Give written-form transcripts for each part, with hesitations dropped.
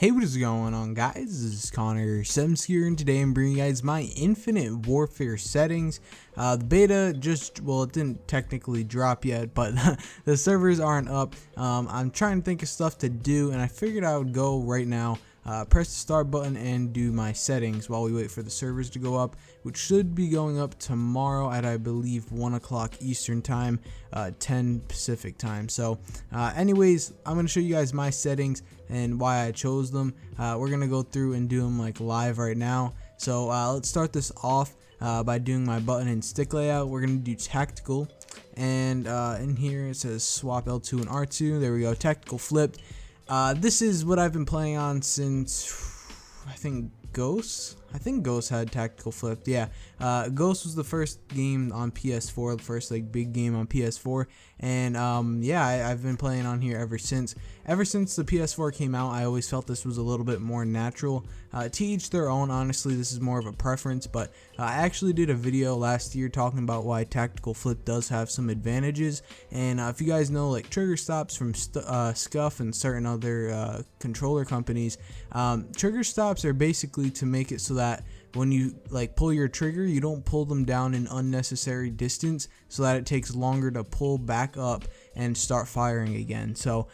Hey, what is going on, guys? This is Connor Semscure, and today I'm bringing you guys my Infinite Warfare settings. The beta it didn't technically drop yet, but the servers aren't up. I'm trying to think of stuff to do, and I figured I would go right now, press the start button and do my settings while we wait for the servers to go up, which should be going up tomorrow at, I believe, 1 o'clock Eastern time, 10 Pacific time. So anyways, I'm going to show you guys my settings and why I chose them. We're going to go through and do them like live right now. So let's start this off by doing my button and stick layout. We're going to do tactical, and in here it says swap L2 and R2. There we go, tactical flipped. This is what I've been playing on since, I think, Ghost had tactical flipped. Yeah, Ghost was the first game on PS4, the first like big game on PS4, and yeah, I've been playing on here ever since. Ever since the PS4 came out, I always felt this was a little bit more natural. To each their own, honestly. This is more of a preference, but I actually did a video last year talking about why tactical flip does have some advantages. And if you guys know, like, trigger stops from Scuff and certain other controller companies, trigger stops are basically to make it so that when you like pull your trigger, you don't pull them down an unnecessary distance, so that it takes longer to pull back up and start firing again. So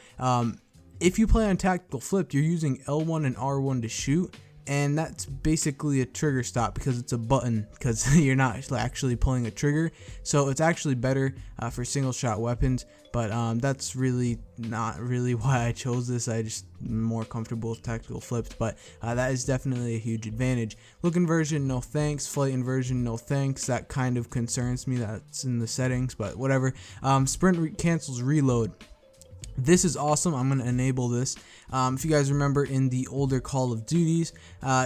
if you play on tactical flipped, you're using L1 and R1 to shoot, and that's basically a trigger stop because it's a button, because you're not actually pulling a trigger. So it's actually better for single shot weapons, but that's really not really why I chose this. I just am more comfortable with tactical flipped, but that is definitely a huge advantage. Look inversion, no thanks. Flight inversion, no thanks. That kind of concerns me. That's in the settings, but whatever. Sprint cancels reload. This is awesome. I'm going to enable this. If you guys remember, in the older Call of Duties,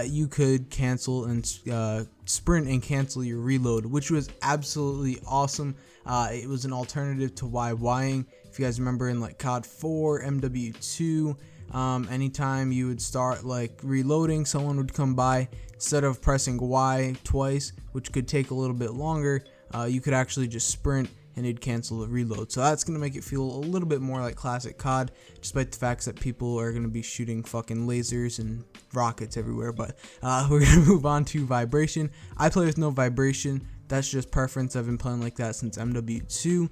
you could cancel and sprint and cancel your reload, which was absolutely awesome. It was an alternative to YYing. If you guys remember, in like CoD 4, MW2, anytime you would start like reloading, someone would come by. Instead of pressing Y twice, which could take a little bit longer, you could actually just sprint and it'd cancel the reload. So that's going to make it feel a little bit more like classic COD, despite the fact that people are going to be shooting fucking lasers and rockets everywhere. But we're going to move on to vibration. I play with no vibration. That's just preference. I've been playing like that since MW2.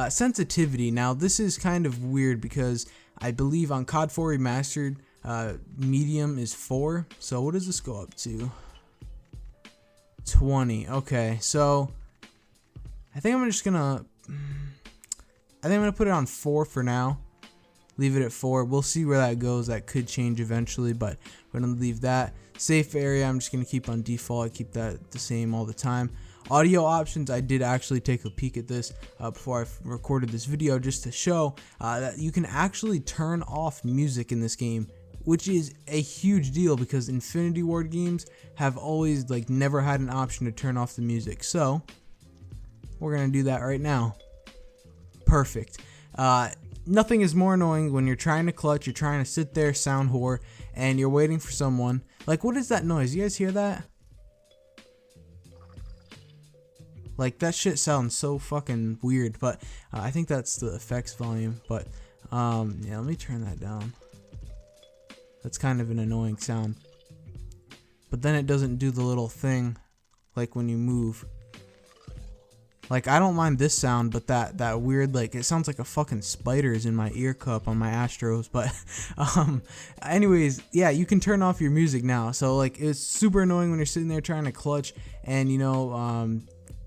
Sensitivity. Now, this is kind of weird because I believe on COD 4 Remastered, medium is 4. So what does this go up to? 20. Okay, so I think I'm gonna put it on 4 for now. Leave it at 4. We'll see where that goes. That could change eventually, but we're gonna leave that. Safe area, I'm just gonna keep on default. I keep that the same all the time. Audio options, I did actually take a peek at this before I recorded this video, just to show that you can actually turn off music in this game, which is a huge deal because Infinity Ward games have always like never had an option to turn off the music. So we're gonna do that right now. Perfect. Nothing is more annoying when you're trying to clutch, you're trying to sit there, sound whore, and you're waiting for someone. Like, what is that noise? You guys hear that? Like, that shit sounds so fucking weird, but I think that's the effects volume. But yeah, let me turn that down. That's kind of an annoying sound. But then it doesn't do the little thing like when you move. Like, I don't mind this sound, but that weird, like, it sounds like a fucking spider is in my ear cup on my Astros. But anyways, yeah, you can turn off your music now. So like, it's super annoying when you're sitting there trying to clutch and, you know,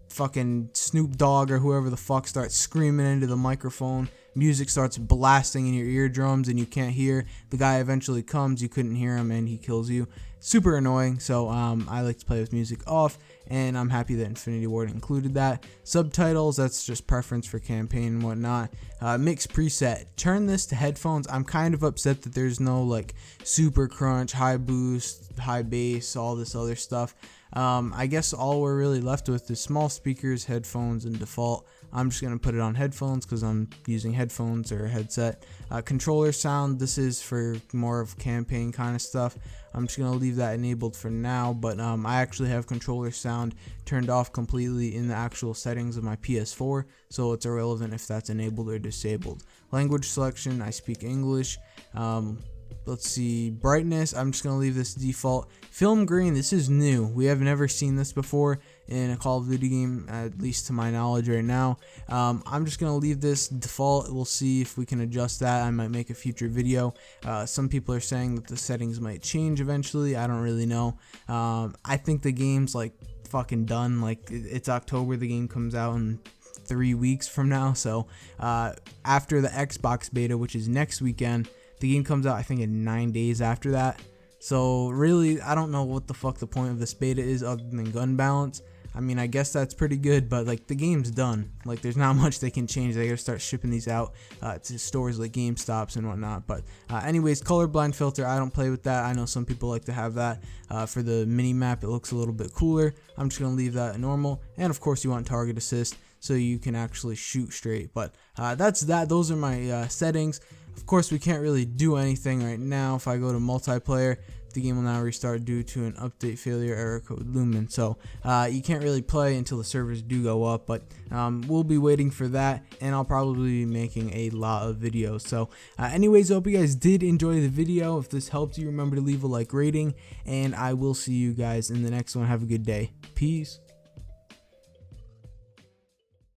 fucking Snoop Dogg or whoever the fuck starts screaming into the microphone. Music starts blasting in your eardrums and you can't hear. The guy eventually comes, you couldn't hear him, and he kills you. Super annoying. So I like to play with music off, and I'm happy that Infinity Ward included that. Subtitles, that's just preference for campaign and whatnot. Mix preset, turn this to headphones. I'm kind of upset that there's no like super crunch, high boost, high bass, all this other stuff. I guess all we're really left with is small speakers, headphones, and default. I'm just going to put it on headphones because I'm using headphones or a headset. Controller sound, this is for more of campaign kind of stuff. I'm just going to leave that enabled for now, but I actually have controller sound turned off completely in the actual settings of my PS4, so it's irrelevant if that's enabled or disabled. Language selection, I speak English. let's see, brightness, I'm just going to leave this default. Film grain, this is new. We have never seen this before in a Call of Duty game, at least to my knowledge right now. I'm just going to leave this default. We'll see if we can adjust that. I might make a future video. Some people are saying that the settings might change eventually. I don't really know. I think the game's like fucking done. Like, it's October, the game comes out in 3 weeks from now. So after the Xbox beta, which is next weekend, the game comes out, I think, in 9 days after that. So really, I don't know what the fuck the point of this beta is other than gun balance. I mean, I guess that's pretty good, but like, the game's done. Like, there's not much they can change. They gotta start shipping these out to stores like GameStops and whatnot. But anyways, Colorblind Filter, I don't play with that. I know some people like to have that for the mini map. It looks a little bit cooler. I'm just gonna leave that normal. And of course, you want target assist so you can actually shoot straight. But that's that. Those are my settings. Of course, we can't really do anything right now. If I go to multiplayer, the game will now restart due to an update failure, error code Lumen. So you can't really play until the servers do go up, but we'll be waiting for that, and I'll probably be making a lot of videos. So anyways, I hope you guys did enjoy the video. If this helped you, remember to leave a like rating, and I will see you guys in the next one. Have a good day. Peace.